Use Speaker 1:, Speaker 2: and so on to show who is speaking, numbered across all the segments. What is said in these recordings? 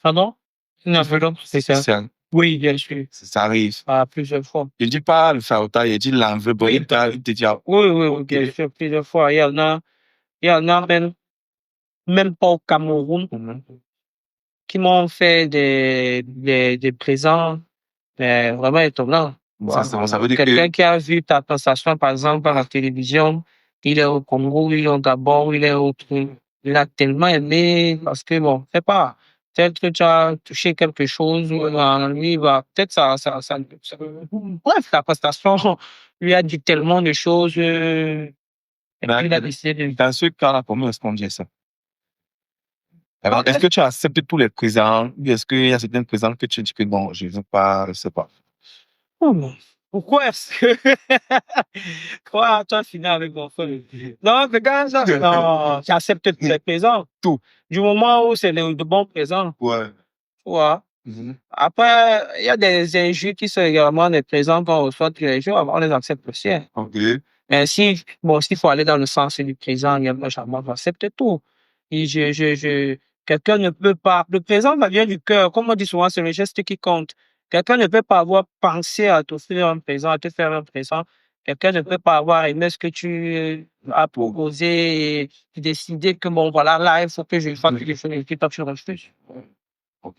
Speaker 1: Pardon? Une enveloppe spéciale.
Speaker 2: spéciale.
Speaker 1: Oui, bien sûr.
Speaker 2: Ça arrive.
Speaker 1: Plusieurs fois.
Speaker 2: Je dis pas le Fauta, je dis l'enveloppe.
Speaker 1: Oui.
Speaker 2: Il te dit, ah,
Speaker 1: Oui, oui, oui,
Speaker 2: ok.
Speaker 1: bien sûr, plusieurs fois. Il y en a même pas au Cameroun, qui m'ont fait des présents, mais vraiment étonnants.
Speaker 2: Ça veut dire que
Speaker 1: Quelqu'un qui a vu ta prestation, par exemple, à la télévision, il est au Congo, il est au Gabon, il est au truc. Il a tellement aimé parce que bon, c'est pas, peut-être que tu as touché quelque chose en lui, peut-être bref, la prestation lui a dit tellement de choses, et puis il a décidé de.
Speaker 2: dans ce cas-là, comment est-ce qu'on dit ça? Alors,
Speaker 1: Ah,
Speaker 2: est-ce que tu acceptes tous les présents? Ou est-ce qu'il y a certains présents que tu dis que non, je ne veux pas, je sais pas.
Speaker 1: oh non. Pourquoi est-ce que quoi, toi, finis avec mon frère? Non, regarde ça. Non, j'accepte tous les présents.
Speaker 2: Tout.
Speaker 1: Du moment où c'est de bons présents.
Speaker 2: Ouais.
Speaker 1: Tu vois. Après, il y a des injures qui sont également des présents qu'on reçoit tous les jours. On les accepte aussi. Hein.
Speaker 2: Ok.
Speaker 1: Mais s'il faut aller dans le sens du présent, j'accepte tout. Et quelqu'un ne peut pas. Le présent va bien du cœur. Comme on dit souvent, c'est le geste qui compte. Quelqu'un ne peut pas avoir pensé à t'offrir un présent, à te faire un présent. Quelqu'un ne peut pas avoir aimé ce que tu as proposé et décider que bon, voilà, là, il faut que je fasse quelque chose et que toi, tu refuses.
Speaker 2: Ok.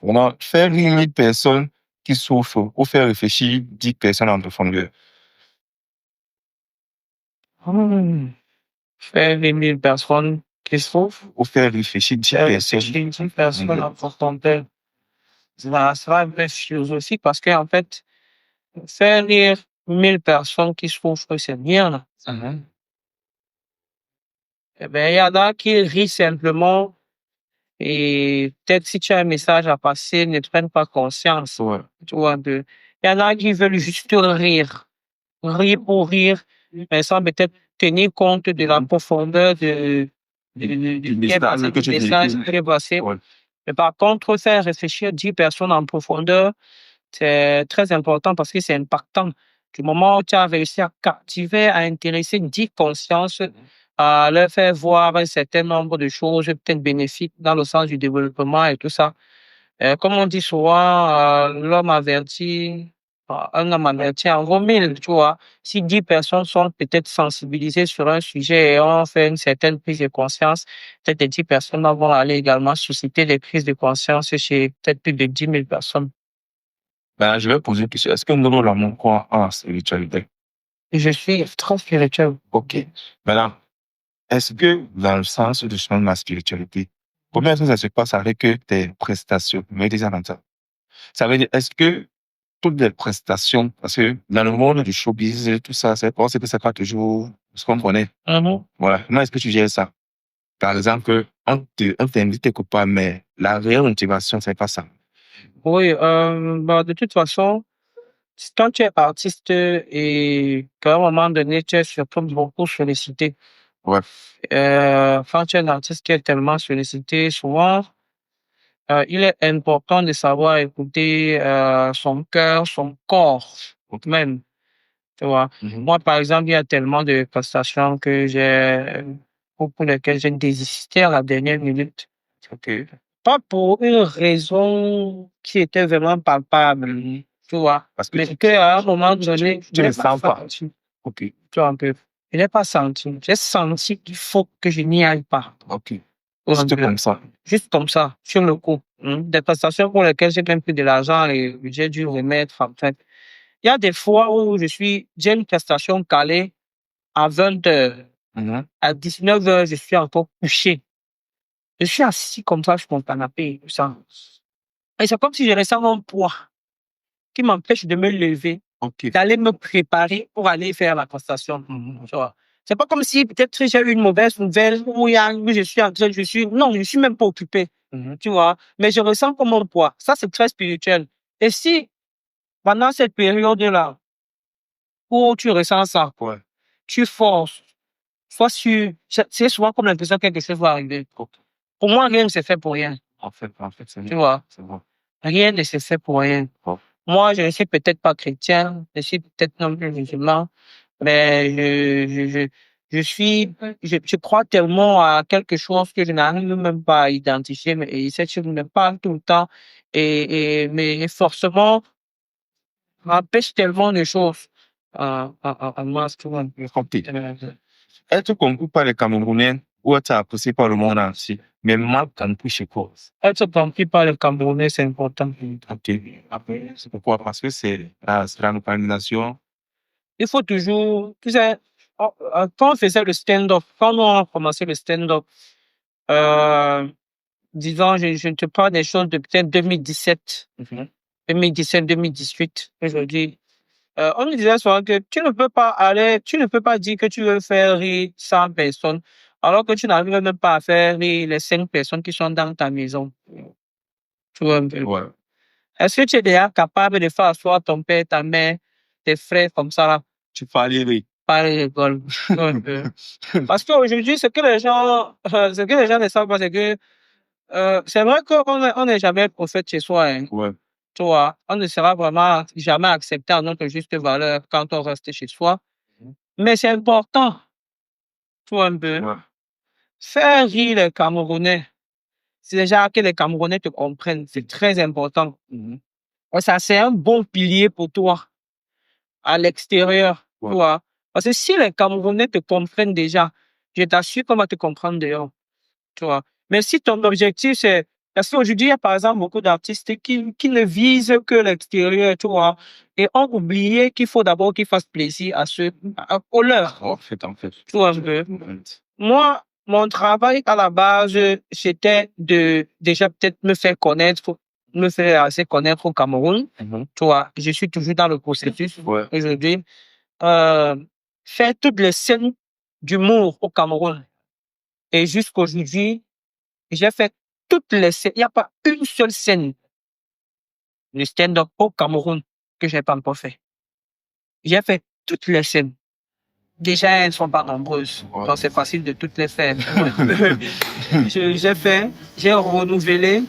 Speaker 2: Vraiment, faire rire 1000 personnes qui souffrent ou faire réfléchir 10 personnes en profondeur.
Speaker 1: Faire rire 1000 personnes qui souffrent.
Speaker 2: Ou faire réfléchir 10 personnes.
Speaker 1: 10 personnes en profondeur. Ça sera un peu philosophique parce qu'en fait, faire rire 1000 personnes qui souffrent, c'est bien. Là. Eh ben, il y en a qui rient simplement et peut-être si tu as un message à passer, ils ne prennent pas conscience.
Speaker 2: Ouais.
Speaker 1: Tu vois un peu. Il y en a qui veulent juste rire. Rire pour rire, mais sans peut-être tenir compte de la profondeur du
Speaker 2: message que tu
Speaker 1: message qui est passé.
Speaker 2: Ouais.
Speaker 1: Mais par contre, faire réfléchir 10 personnes en profondeur, c'est très important parce que c'est impactant. Du moment où tu as réussi à captiver, à intéresser 10 consciences, à leur faire voir un certain nombre de choses peut-être bénéfiques dans le sens du développement et tout ça. Comme on dit souvent, l'homme averti, un homme averti en vaut 1000, tu vois. Si 10 personnes sont peut-être sensibilisées sur un sujet et ont fait une certaine prise de conscience, peut-être les 10 personnes vont aller également susciter des prises de conscience chez peut-être plus de 10 000 personnes.
Speaker 2: Ben, je vais poser une question. Est-ce que nous avons l'amour quoi en spiritualité?
Speaker 1: Et je suis très spirituel.
Speaker 2: Ok. Maintenant, est-ce que dans le sens du chemin de la spiritualité, comment est-ce que ça se passe avec tes prestations? Mais déjà dans ça. Ça veut dire, est-ce que toutes les prestations, parce que dans le monde du showbiz, tout ça, c'est parce que c'est pas toujours ce qu'on connaît. Voilà. Comment est-ce que tu gères ça? Par exemple, on t'invite quelque part, mais la réelle motivation, c'est pas ça.
Speaker 1: Oui, de toute façon, quand tu es artiste et qu'à un moment donné, tu es surtout beaucoup sollicité.
Speaker 2: Ouais.
Speaker 1: Quand tu es un artiste qui est tellement sollicité, souvent, il est important de savoir écouter son cœur, son corps même. Tu vois. Moi, par exemple, il y a tellement de prestations que pour lesquelles j'ai désisté à la dernière minute.
Speaker 2: Ok.
Speaker 1: Pas pour une raison qui était vraiment palpable, tu vois.
Speaker 2: Parce que
Speaker 1: Mais qu'à un moment donné,
Speaker 2: tu ne sens pas.
Speaker 1: senti.
Speaker 2: Ok.
Speaker 1: Tu vois un peu. Je n'ai pas senti. J'ai senti qu'il faut que je n'y aille pas.
Speaker 2: Ok. Juste comme ça.
Speaker 1: Juste comme ça, sur le coup. Des prestations pour lesquelles j'ai même pris de l'argent et j'ai dû remettre. En fait. Il y a des fois où j'ai une prestation calée à 20h. À 19h, je suis encore couché. Je suis assis comme ça sur mon canapé. Ça. Et c'est comme si je ressens un poids qui m'empêche de me lever, d'aller me préparer pour aller faire la prestation. Tu vois. C'est pas comme si peut-être j'ai eu une mauvaise nouvelle où je suis en train, non, je suis même pas occupé. Tu vois. Mais je ressens comme un poids. Ça, c'est très spirituel. Et si, pendant cette période-là, où tu ressens ça, tu forces, sois sûr, c'est souvent comme l'impression que quelque chose va arriver. Pour moi, rien ne s'est fait pour rien.
Speaker 2: En fait, c'est
Speaker 1: Tu vois.
Speaker 2: c'est bon.
Speaker 1: Rien ne s'est fait pour rien. Moi, je ne suis peut-être pas chrétien, je suis peut-être non plus musulman, mais Je crois tellement à quelque chose que je n'arrive même pas à identifier, et cette chose me parle tout le temps, mais forcément, m'empêche tellement de choses à moi, tu vois.
Speaker 2: J'ai compris. Être compris par les Camerounais ou être apprécié par le monde entier, mais mal compris chez quoi?
Speaker 1: Être compris par les Camerounais, c'est important.
Speaker 2: Ok. Après, c'est pourquoi? Parce que c'est la localisation.
Speaker 1: Il faut toujours, tu sais, quand on faisait le stand-up, quand on a commencé le stand-up, euh, disons, je te parle des choses de peut-être 2017, 2017, 2018, aujourd'hui. On nous disait souvent que tu ne peux pas dire que tu veux faire rire 100 personnes, alors que tu n'arrives même pas à faire rire les 5 personnes qui sont dans ta maison. Tu vois un peu.
Speaker 2: Ouais.
Speaker 1: Est-ce que tu es déjà capable de faire asseoir ton père, ta mère, tes frères comme ça, là,
Speaker 2: Tu parlais, oui.
Speaker 1: par l'école? Tu vois un peu. Parce qu'aujourd'hui, ce que les gens ne savent pas, c'est que, c'est vrai on n'est jamais prophète chez soi, hein.
Speaker 2: Ouais.
Speaker 1: Tu vois, on ne sera vraiment jamais accepté à notre juste valeur quand on reste chez soi. Mais c'est important, tu vois un peu.
Speaker 2: Ouais.
Speaker 1: Faire rire les Camerounais, c'est déjà que les Camerounais te comprennent, c'est très important. Et ça, c'est un bon pilier pour toi à l'extérieur, tu
Speaker 2: Ouais.
Speaker 1: vois. Parce que si les Camerounais te comprennent déjà, je t'assure qu'on va te comprendre dehors, tu vois. Mais si ton objectif, c'est... Parce qu'aujourd'hui, il y a par exemple beaucoup d'artistes qui ne visent que l'extérieur, tu vois, et ont oublié qu'il faut d'abord qu'ils fassent plaisir à ceux, aux leurs,
Speaker 2: En fait.
Speaker 1: tu vois un peu. Moi, mon travail à la base, c'était de déjà peut-être me faire connaître, me faire assez connaître au Cameroun. Tu vois, je suis toujours dans le processus
Speaker 2: Ouais.
Speaker 1: aujourd'hui. Euh, Faire toutes les scènes d'humour au Cameroun. Et jusqu'aujourd'hui, j'ai fait toutes les scènes. Il n'y a pas une seule scène de stand-up au Cameroun que j'ai pas encore fait. J'ai fait toutes les scènes. Déjà, elles ne sont pas nombreuses.
Speaker 2: Ouais.
Speaker 1: Donc, c'est facile de toutes les faire. J'ai renouvelé.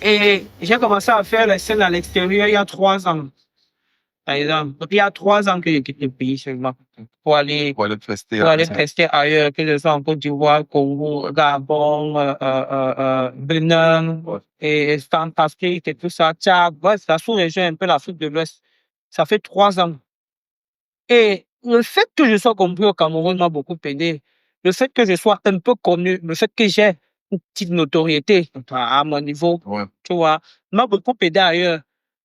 Speaker 1: Et j'ai commencé à faire les scènes à l'extérieur il y a 3 ans. Par exemple, donc, il y a 3 ans que j'ai quitté le pays seulement pour aller tester ailleurs, que ce soit en Côte d'Ivoire, Congo, Gabon, Bénin, et Centrafrique et tout ça, Tchad, bref, la sous-région, un peu l'Afrique de l'Ouest. Ça fait 3 ans. Et le fait que je sois compris au Cameroun m'a beaucoup aidé. Le fait que je sois un peu connu, le fait que j'ai une petite notoriété à mon niveau,
Speaker 2: Ouais.
Speaker 1: tu vois, m'a beaucoup aidé ailleurs.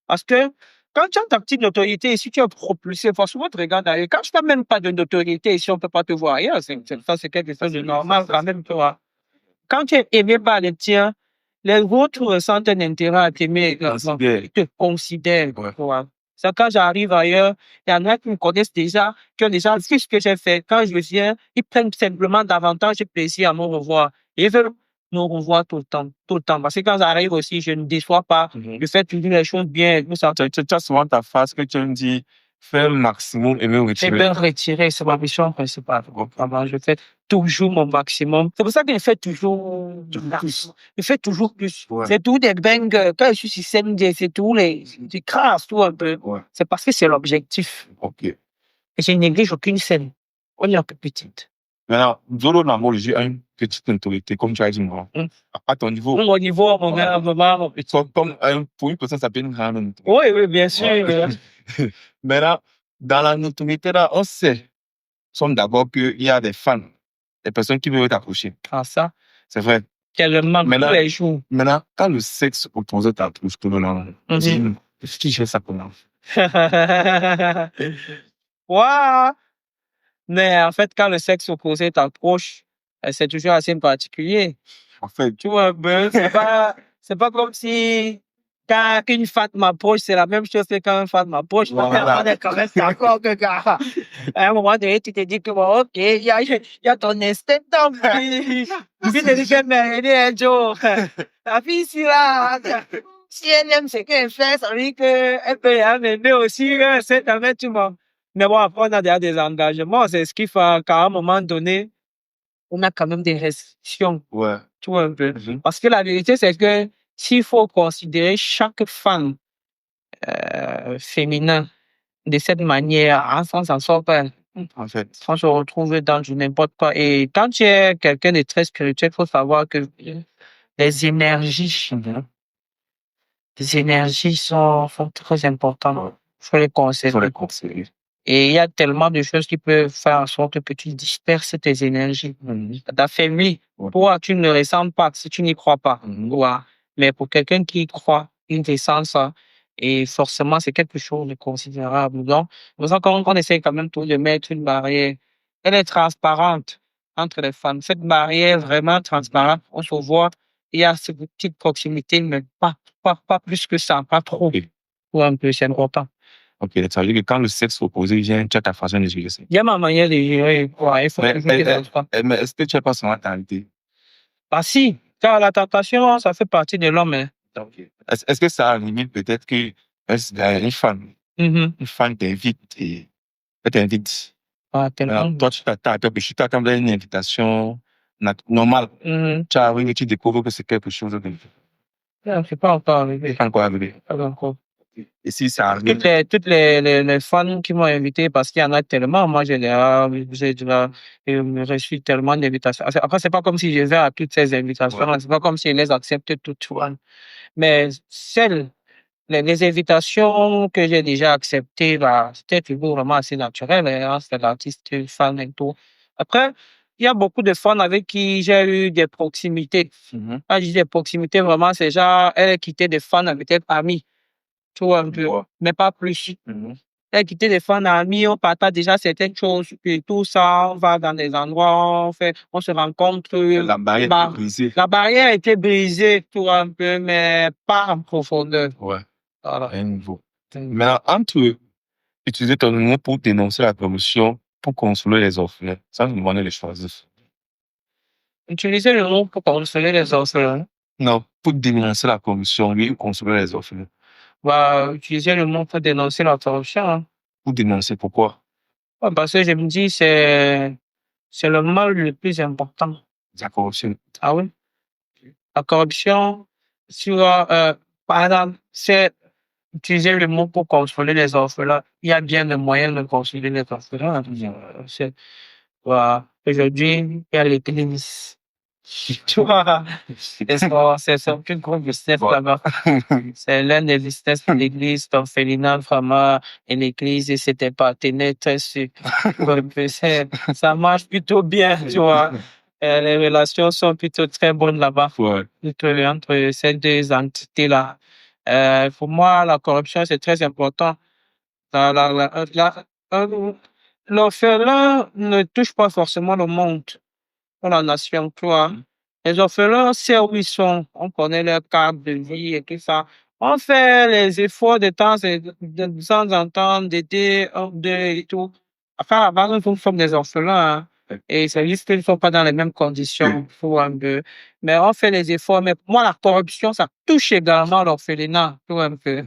Speaker 1: Parce que quand tu as ta petite notoriété, si tu es propulsé, forcément, tu regardes ailleurs. Quand tu n'as même pas de notoriété, si on ne peut pas te voir ailleurs, c'est quelque chose de normal quand même, tu vois. Quand tu es aimé par les tiens, les autres ressentent un intérêt à t'aimer également. Ils te considèrent,
Speaker 2: Ouais.
Speaker 1: tu vois. Ça, quand j'arrive ailleurs, il y en a qui me connaissent déjà, qui ont déjà vu ce que j'ai fait. Quand je viens, ils prennent simplement davantage de plaisir à me revoir. Et ils veulent me revoir tout le temps, tout le temps. Parce que quand j'arrive aussi, je ne déçois pas. Je fais toujours les choses bien. Tout ça.
Speaker 2: Tu as souvent ta face que tu me dis, fais le maximum et me
Speaker 1: J'ai
Speaker 2: retirer.
Speaker 1: bien retiré, c'est ma mission principale. Vraiment, je fais toujours mon maximum. C'est pour ça que je fais toujours plus. Je fais toujours plus.
Speaker 2: Ouais.
Speaker 1: C'est tout des bangers. Quand je suis sur scène, c'est tout je crasse tout un peu.
Speaker 2: Ouais.
Speaker 1: C'est parce que c'est l'objectif.
Speaker 2: Ok.
Speaker 1: Et je néglige aucune scène. On est un peu petite.
Speaker 2: Maintenant, Zolo Namol, j'ai une petite notoriété, comme tu as dit, moi. À ton niveau.
Speaker 1: Mon niveau, mon gars, mon petit.
Speaker 2: Comme pour une personne, ça peut être une grande notoriété.
Speaker 1: Oui, oui, bien sûr.
Speaker 2: Ouais. Maintenant, dans la notoriété, là, on sait, sommes d'abord qu'il y a des fans, des personnes qui veulent t'approcher.
Speaker 1: Ah, ça,
Speaker 2: C'est vrai.
Speaker 1: tellement tous les jours.
Speaker 2: Maintenant, quand le sexe opposé t'approche tout le long, est-ce qu'il gère ça comment?
Speaker 1: Waouh! Mais en fait, quand le sexe opposé t'approche, c'est toujours assez particulier.
Speaker 2: En fait,
Speaker 1: Tu vois, ben, c'est pas comme si quand une femme m'approche, c'est la même chose que quand une femme m'approche.
Speaker 2: Voilà.
Speaker 1: On est quand même d'accord que, gars, à un moment donné, tu te dis que, bon, ok, il y a ton instinct qui te dit que, mais, il est un jour. La fille ici, là, si elle aime ce qu'elle fait, ça veut dire qu'elle peut aimer aussi, c'est jamais tout le monde. Mais bon, après, on a déjà des engagements. C'est ce qui fait qu'à un moment donné, on a quand même des restrictions.
Speaker 2: ouais.
Speaker 1: Tu vois un peu. Parce que la vérité, c'est que s'il faut considérer chaque femme féminin de cette manière, on s'en sort pas.
Speaker 2: en fait.
Speaker 1: On se retrouve dans du n'importe quoi. Et quand tu es quelqu'un de très spirituel, il faut savoir que les énergies, les énergies sont très importantes. Il faut les
Speaker 2: Il faut
Speaker 1: conserver.
Speaker 2: les conseiller.
Speaker 1: Et il y a tellement de choses qui peuvent faire en sorte que tu disperses tes énergies. Ça t'affaiblit.
Speaker 2: Ouais.
Speaker 1: Toi, tu ne le ressens pas si tu n'y crois pas.
Speaker 2: Mhm.
Speaker 1: Ouais. Mais pour quelqu'un qui y croit, il ressent ça. Et forcément, c'est quelque chose de considérable. Donc, c'est pour ça qu'on essaie quand même tout de mettre une barrière. Elle est transparente entre les femmes. Cette barrière est vraiment transparente. On se voit. Il y a cette petite proximité, mais pas plus que ça, pas trop.
Speaker 2: Ok.
Speaker 1: Ouais, un peu, c'est important.
Speaker 2: Ok, ça veut dire que quand le sexe opposé vient, tu as ta façon de gérer ça.
Speaker 1: Il y a ma manière de gérer, quoi. Il faut
Speaker 2: Mais,
Speaker 1: toujours que ça soit.
Speaker 2: mais est-ce que tu n'as pas souvent tenté?
Speaker 1: Bah si, car la tentation, ça fait partie de l'homme. Hein.
Speaker 2: Ok. Est-ce que ça a limite peut-être que une fan t'invite et elle t'invite.
Speaker 1: Ah, tellement.
Speaker 2: Alors, toi, tu t'attends à une invitation normale. Tu arrives et tu découvres que c'est quelque chose de
Speaker 1: Non, c'est pas encore arrivé.
Speaker 2: pas encore arrivé.
Speaker 1: Pas encore.
Speaker 2: Et si ça arrive,
Speaker 1: Toutes les fans qui m'ont invité, parce qu'il y en a tellement, moi j'ai déjà reçu tellement d'invitations. Après, c'est pas comme si je vais à toutes ces invitations,
Speaker 2: Ouais.
Speaker 1: c'est pas comme si je les accepte toutes, tu vois. Mais les invitations que j'ai déjà acceptées, bah, c'était toujours vraiment assez naturel, hein, c'était l'artiste fan et tout. Après, il y a beaucoup de fans avec qui j'ai eu des proximités. Quand je dis des proximités, vraiment, c'est genre, elle a quitté des fans avec être amis. Tu vois un peu,
Speaker 2: Ouais.
Speaker 1: mais pas plus. Elle a quitté des fans amis, on partage déjà certaines choses, et tout ça, on va dans des endroits, on se rencontre.
Speaker 2: La barrière est brisée.
Speaker 1: La barrière a été brisée, tu vois un peu, mais pas en profondeur.
Speaker 2: Ouais,
Speaker 1: Voilà.
Speaker 2: à un niveau. Maintenant, entre utiliser ton nom pour dénoncer la corruption, pour consoler les orphelins, ça nous demande de les choisir.
Speaker 1: Utiliser le mot pour consoler les orphelins.
Speaker 2: Non, pour dénoncer la corruption, oui, ou consoler les orphelins.
Speaker 1: Bah, utiliser le mot pour dénoncer la corruption. Hein.
Speaker 2: Pour dénoncer, pourquoi?
Speaker 1: Ouais, parce que je me dis, c'est le mal le plus important.
Speaker 2: La corruption.
Speaker 1: Ah oui? La corruption, par exemple, c'est utiliser le mot pour consoler les orphelins. Il y a bien des moyens de consoler les orphelins. Voilà. Aujourd'hui, il y a l'église. Tu vois, c'est un plus gros business là-bas. C'est l'un des business de l'église d'orphelinat, vraiment, et l'église et c'était partenaires très sûrs. Ça marche plutôt bien, tu vois. Les relations sont plutôt très bonnes là-bas.
Speaker 2: Ouais.
Speaker 1: Entre ces deux entités-là. Pour moi, la corruption, c'est très important. L'orphelin ne touche pas forcément le monde ou la nation, tu vois. Les orphelins, c'est où ils sont. On connaît leur cadre de vie et tout ça. On fait les efforts de temps en temps d'aider un, deux et tout. Enfin, à la base, nous sommes des orphelins, hein. Et c'est juste qu'ils ne sont pas dans les mêmes conditions pour un peu. Mais on fait les efforts. Mais pour moi, la corruption, ça touche également l'orphelinat, tu vois un peu.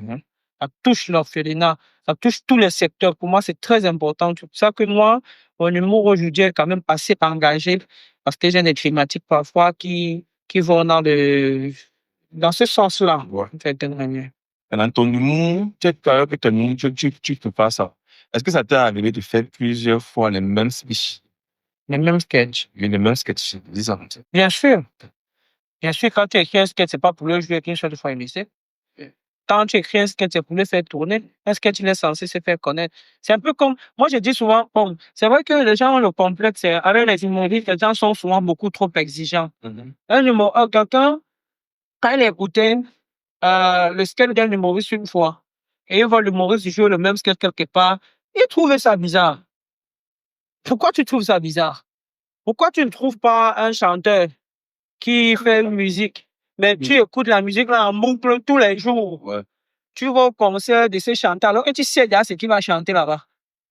Speaker 1: Ça touche l'orphelinat. Ça touche tous les secteurs. Pour moi, c'est très important. C'est pour ça que moi, mon humour aujourd'hui est quand même assez engagé parce que j'ai des thématiques parfois qui vont dans ce sens-là, d'une certaine manière.
Speaker 2: Dans ton humour, tu avec ton humour, tu peux pas ça. Est-ce que ça t'est arrivé de faire plusieurs fois les mêmes speeches?
Speaker 1: Les mêmes sketchs.
Speaker 2: Les mêmes sketchs, disons.
Speaker 1: Bien sûr. Bien sûr, quand tu écris un sketch, c'est pas pour le jouer qu'une seule fois au lycée. Quand tu écris un sketch, c'est pour le faire tourner. Un sketch, il est censé se faire connaître. C'est un peu comme, moi je dis souvent, bon, c'est vrai que les gens ont le complexe, avec les humoristes, les gens sont souvent beaucoup trop exigeants. Quelqu'un, quand il écoutait le sketch d'un humoriste une fois, et il voit l'humoriste jouer le même sketch quelque part, il trouvait ça bizarre. Pourquoi tu trouves ça bizarre? Pourquoi tu ne trouves pas un chanteur qui fait une musique, mais tu écoutes la musique là en boucle tous les jours?
Speaker 2: Ouais.
Speaker 1: Tu vas au concert de ces chanteurs alors que tu sais déjà ce qu'il va chanter là-bas.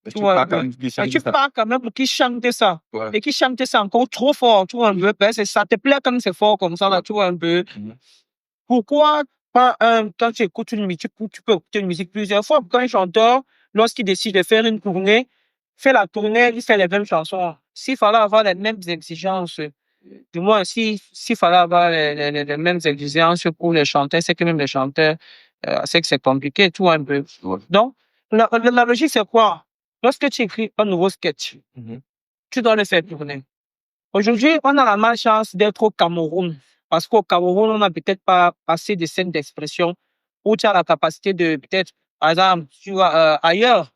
Speaker 2: Tu pars quand même
Speaker 1: Mais tu pars quand même pour qu'il chante ça.
Speaker 2: Ouais.
Speaker 1: Et qu'il chante ça encore trop fort, tu vois un peu. Ça te plaît quand c'est fort comme ça, là, tu vois un peu. Pourquoi pas quand tu écoutes une musique, tu peux écouter une musique plusieurs fois. Quand un chanteur, lorsqu'il décide de faire une tournée, fait la tournée, il fait les mêmes chansons. S'il fallait avoir les mêmes exigences, du moins, s'il fallait avoir les mêmes exigences pour les chanteurs, c'est que même les chanteurs, c'est que c'est compliqué, tout un peu. Donc, la logique, c'est quoi? Lorsque tu écris un nouveau sketch, tu dois le faire tourner. Aujourd'hui, on a la malchance d'être au Cameroun. Parce qu'au Cameroun, on n'a peut-être pas assez de scènes d'expression où tu as la capacité de, peut-être, par exemple, tu vois, ailleurs.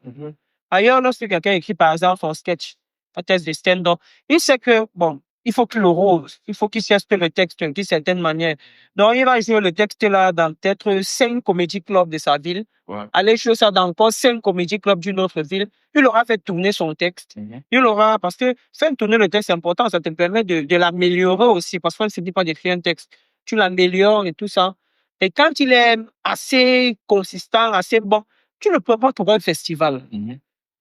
Speaker 1: Ailleurs, lorsque quelqu'un écrit, par exemple, son sketch, un texte de stand-up, il sait que, bon, il faut qu'il le rose. Il faut qu'il sache que le texte d'une certaine manière. Donc, il va jouer le texte là dans peut-être 5 comédie clubs de sa ville. Aller jouer ça dans encore 5 comédie clubs d'une autre ville. Il aura fait tourner son texte. Il aura, parce que faire tourner le texte, c'est important. Ça te permet de l'améliorer aussi. Parce qu'on ne se dit pas d'écrire un texte. Tu l'améliores et tout ça. Et quand il est assez consistant, assez bon, tu ne peux pas pour un festival.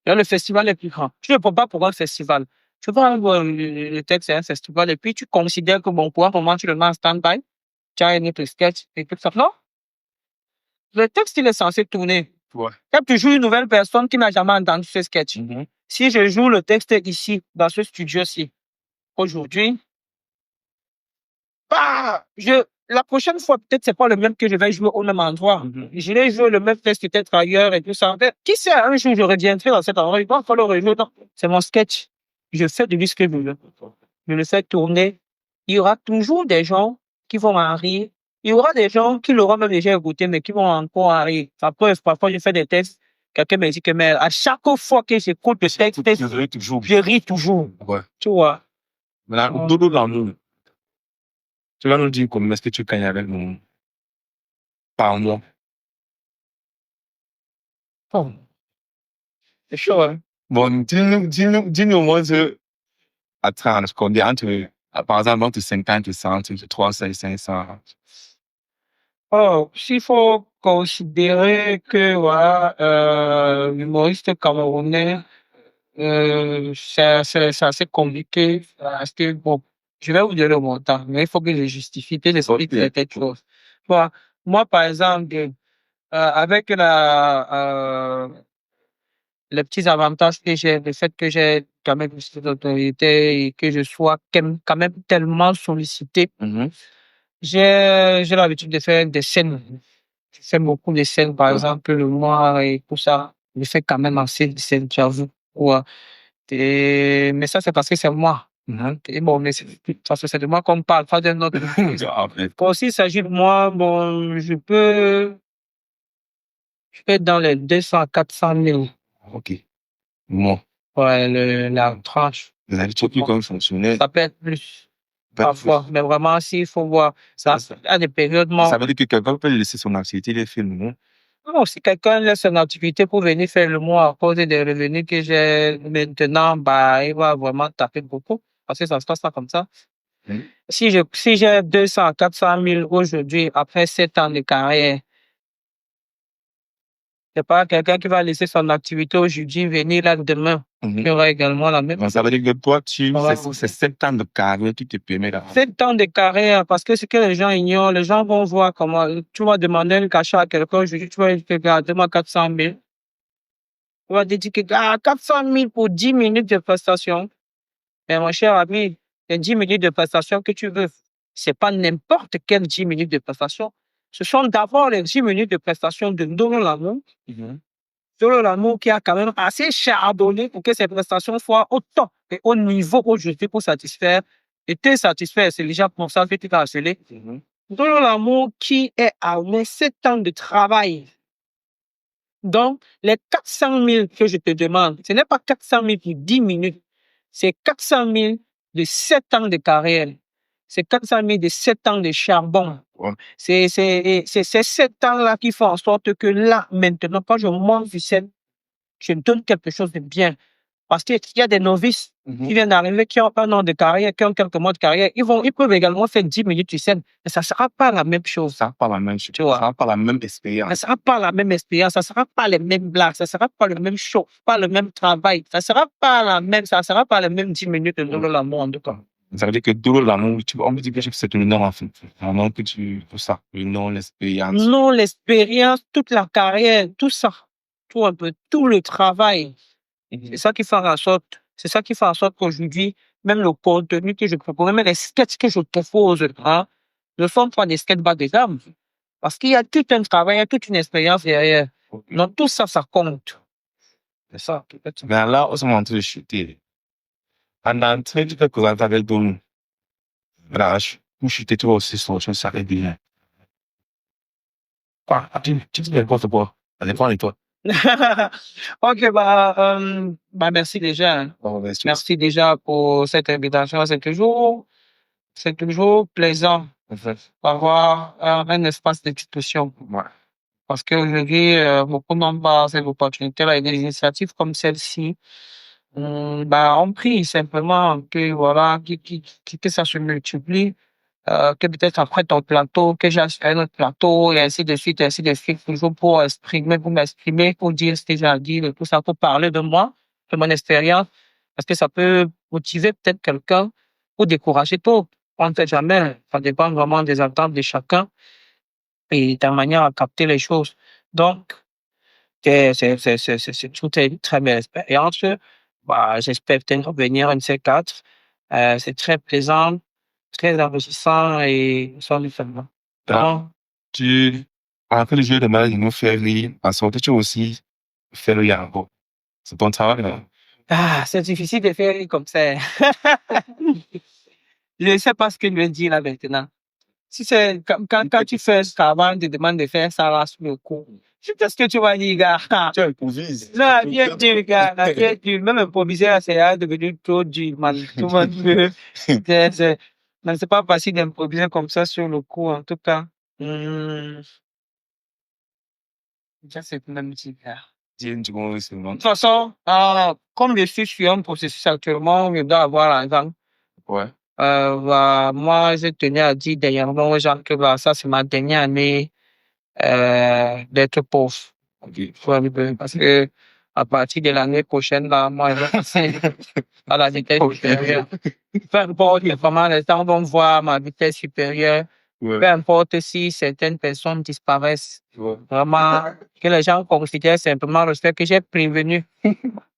Speaker 1: Là, le festival est plus grand. Tu ne peux pas pour un festival. Tu vas le texte, c'est un festival, et puis tu considères que, bon, pour un moment, tu le mets en stand-by. Tu as un autre sketch et tout ça. Non. Le texte, il est censé tourner. Quand tu joues une nouvelle personne qui n'a jamais entendu ce sketch, si je joue le texte ici, dans ce studio-ci, aujourd'hui, bah, la prochaine fois, peut-être c'est pas le même que je vais jouer au même endroit. Je vais jouer le même texte peut-être ailleurs et tout ça. Qui sait, un jour, je reviendrai dans cet endroit, il va falloir rejouer. Non, c'est mon sketch. Je fais de lui ce que je veux. Je le fais tourner. Il y aura toujours des gens qui vont en rire. Il y aura des gens qui l'auront même déjà écouté, mais qui vont encore en rire. Après, parfois, je fais des textes. Quelqu'un me dit que, mais à chaque fois que j'écoute le texte, je ris toujours. Tu vois.
Speaker 2: Maintenant, Dodo dans nous. Tu vas nous dire comment est-ce que tu gagnes avec nous par mois.
Speaker 1: Oh. C'est chaud, hein.
Speaker 2: Bon, dis-nous au moins à 30, combien par exemple, entre 50 et 100, entre 300 et 500.
Speaker 1: Oh, s'il faut considérer que, voilà, l'humoriste camerounais, c'est assez compliqué parce que, bon, je vais vous dire le montant, mais il faut que je justifie, que j'explique quelque chose. Voilà. Moi, par exemple, avec les petits avantages que j'ai, le fait que j'ai quand même plus d'autorité et que je sois quand même tellement sollicité, j'ai l'habitude de faire des scènes. Je fais beaucoup de scènes, par exemple, le mois et tout ça. Je fais quand même assez de scènes, j'avoue. Ouais. Mais ça, c'est parce que c'est moi. Et bon, mais parce que c'est de moi qu'on parle, pas d'un autre. Quand il s'agit de moi, bon, je peux être dans les 200 à 400 000.
Speaker 2: OK. Bon.
Speaker 1: Ouais, la tranche.
Speaker 2: Vous avez tout comme fonctionnaire.
Speaker 1: Ça peut être plus. Parfois. Mais vraiment, s'il faut voir, ça a des périodes.
Speaker 2: Ça veut dire que quelqu'un peut laisser son activité, les films, non?
Speaker 1: Non, si quelqu'un laisse son activité pour venir faire le mois à cause des revenus que j'ai maintenant, bah, il va vraiment taper beaucoup. Parce que ça se passe pas comme ça. Si j'ai 200 à 400 000 aujourd'hui, après 7 ans de carrière, c'est pas quelqu'un qui va laisser son activité aujourd'hui venir là demain, qui aura également la même.
Speaker 2: Ça veut dire que toi, c'est 7 ans de carrière qui te permet d'avoir.
Speaker 1: 7 ans de carrière, parce que ce que les gens ignorent, les gens vont voir comment, tu vas demander un cachet à quelqu'un, aujourd'hui, tu vas dire, regarde-moi 400 000. On va te dire que 400 000 pour 10 minutes de prestation. Mais mon cher ami, les 10 minutes de prestation que tu veux, c'est pas n'importe quelle 10 minutes de prestation. Ce sont d'abord les 10 minutes de prestation de Doro Lamour. Doro Lamour qui a quand même assez charbonné pour que ses prestations soient au top et au niveau aujourd'hui pour satisfaire. Et te satisfaire, c'est déjà pour ça que tu vas harceler. Doro Lamour qui est armé 7 ans de travail. Donc, les 400 000 que je te demande, ce n'est pas 400 000 pour 10 minutes. C'est 400 000 de 7 ans de carrière. C'est 400 000 de 7 ans de charbon. C'est ces 7 ans-là qui font en sorte que là, maintenant, quand je monte sur scène, je donne quelque chose de bien. Parce qu'il y a des novices qui viennent d'arriver, qui ont un an de carrière, qui ont quelques mois de carrière. Ils peuvent également faire 10 minutes sur scène. Mais ça ne sera pas la même chose.
Speaker 2: Ça ne sera pas la même chose. Ça ne sera pas la même expérience.
Speaker 1: Ça ne sera pas la même expérience. Ça ne sera pas les mêmes blagues. Ça ne sera pas le même show. Pas le même travail. Ça ne sera pas les mêmes 10 minutes de Doro Lamour, en tout cas.
Speaker 2: Ça veut dire que Doro Lamour, on peut dire que c'est un nom, en fait. Un nom que tout ça. Le nom, l'expérience.
Speaker 1: Non, l'expérience, toute la carrière, tout ça. Tout un peu, tout le travail. C'est ça qui fait en sorte qu'aujourd'hui, même le contenu que je propose, même les sketchs que je propose, ne sont pas des sketchs bas de gamme. Parce qu'il y a tout un travail, il y a toute une expérience derrière. Donc, tout ça, ça compte. C'est ça, peut-être.
Speaker 2: Mais là, on s'est en train de chuter. En entrée, tu peux présenter avec Donou. Voilà, pour chuter, tu vas aussi sortir, ça fait bien. Quoi? Tu dis n'importe quoi. Ça dépend de toi.
Speaker 1: Ok, merci déjà. Hein.
Speaker 2: Bon, ben,
Speaker 1: Merci déjà pour cette invitation. C'est toujours plaisant
Speaker 2: en fait.
Speaker 1: d'avoir un espace de discussion.
Speaker 2: Ouais.
Speaker 1: Parce qu'aujourd'hui, beaucoup n'ont pas cette opportunité-là et des initiatives comme celle-ci, on prie simplement que voilà, que ça se multiplie, que peut-être après ton plateau, que j'ai un autre plateau et ainsi de suite, toujours pour m'exprimer, pour dire ce que j'ai à dire et tout ça, pour parler de moi, de mon expérience, parce que ça peut motiver peut-être quelqu'un ou décourager tout. On ne sait jamais. Ça dépend vraiment des attentes de chacun et de ta manière à capter les choses. Donc, c'est toute une très belle expérience. J'espère peut-être revenir un de ces quatre. C'est très plaisant, très enrichissant et sans du fun.
Speaker 2: Donc, tu, après le jeu de mal, il nous fait rire. En sortie, tu aussi fais rire encore. C'est ton travail, là.
Speaker 1: C'est difficile de faire rire comme ça. Je ne sais pas ce que je veux dire là maintenant. Si c'est quand tu fais ce qu'avant, on te demande de faire ça là sur le coup. C'est ce que tu vas dire, gars.
Speaker 2: Tu improvises.
Speaker 1: Non, bien dur, gars. Bien dur. Même improviser, c'est devenu trop dur, man. Tout le monde veut. Mais c'est pas facile d'improviser comme ça sur le coup, en tout cas. Ça, c'est même petit, gars. De toute façon, comme je suis sur un processus actuellement, je dois avoir l'argent.
Speaker 2: Ouais.
Speaker 1: Moi, j'ai tenu à dire dernièrement aux gens que ça, c'est ma dernière année d'être pauvre.
Speaker 2: Okay.
Speaker 1: Parce que à partir de l'année prochaine, là, moi, je vais passer à la vitesse supérieure. Peu importe comment les gens vont voir ma vitesse supérieure, peu importe si certaines personnes disparaissent, vraiment, que les gens considèrent simplement le fait que j'ai prévenu.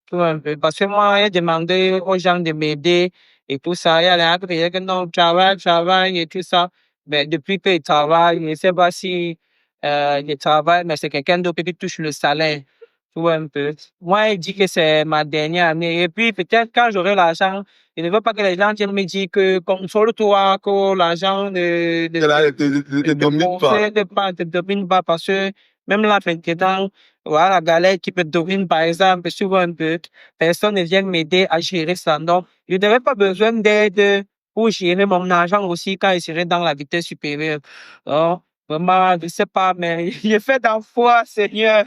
Speaker 1: Tout un peu. Parce que moi, j'ai demandé aux gens de m'aider et tout ça. Il y a les gens qui disaient que non, travaille et tout ça. Mais depuis qu'ils travaillent, je ne sais pas si ils travaillent, mais c'est quelqu'un d'autre qui touche le salaire. Tu vois un peu. Moi, il dit que c'est ma dernière année. Et puis, peut-être quand j'aurai l'argent, je ne veux pas que les gens viennent me dire que console-toi, que l'argent ne te domine pas. Parce que même là, maintenant, voilà, la galère qui me domine, par exemple, souvent un peu, personne ne vient m'aider à gérer ça. Donc, je n'avais pas besoin d'aide pour gérer mon argent aussi quand il serait dans la vitesse supérieure. Donc, vraiment, je ne sais pas, mais j'ai fait dans foi, Seigneur.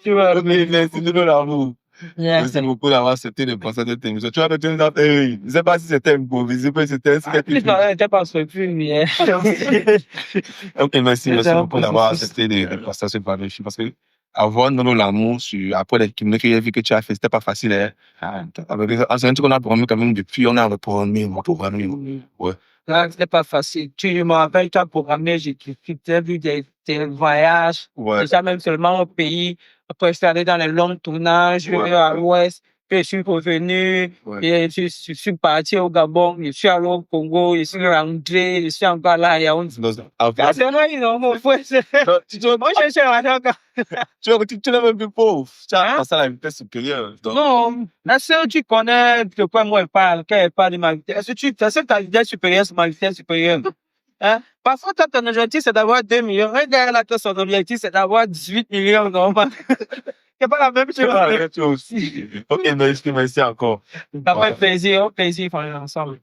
Speaker 1: Tu vois.
Speaker 2: Merci de l'amour. Merci beaucoup d'avoir accepté de passer cette émission. Tu as retenu dans tes rires. Je ne sais pas si c'était improvisé, mais c'était
Speaker 1: C'était pas prévu, mais.
Speaker 2: Ok, merci beaucoup d'avoir accepté de passer ce par-dessus. Parce que avoir l'amour après les vu que tu as fait, c'était pas facile. Hein. C'est un truc qu'on a promis quand même depuis, on a reprogrammé. Ouais.
Speaker 1: Là, c'était pas facile. Tu me rappelles, tu as programmé, j'ai vu des voyages, déjà même seulement au pays. Après, je suis allé dans les longs tournages à l'ouest. Puis je suis revenu, et je suis parti au Gabon, je suis allé au Congo, je suis rentré, je suis encore là, il y a une... C'est vrai, non, mon frère. Moi, je suis là.
Speaker 2: Tu n'es même plus pauvre. Tu as passé à la vitesse supérieure.
Speaker 1: Non, est-ce que tu connais de quoi moi je parle, quand elle parle de ma vitesse? Est-ce que ta vitesse supérieure, c'est ma vitesse supérieure? Hein? Parfois, toi, ton objectif, c'est d'avoir 2 millions. Un gars, là, toi, son objectif, c'est d'avoir 18 millions, non? C'est pas la même chose.
Speaker 2: C'est pas la même chose. Ok, merci encore.
Speaker 1: Ça fait plaisir, on plaisir, on est ensemble.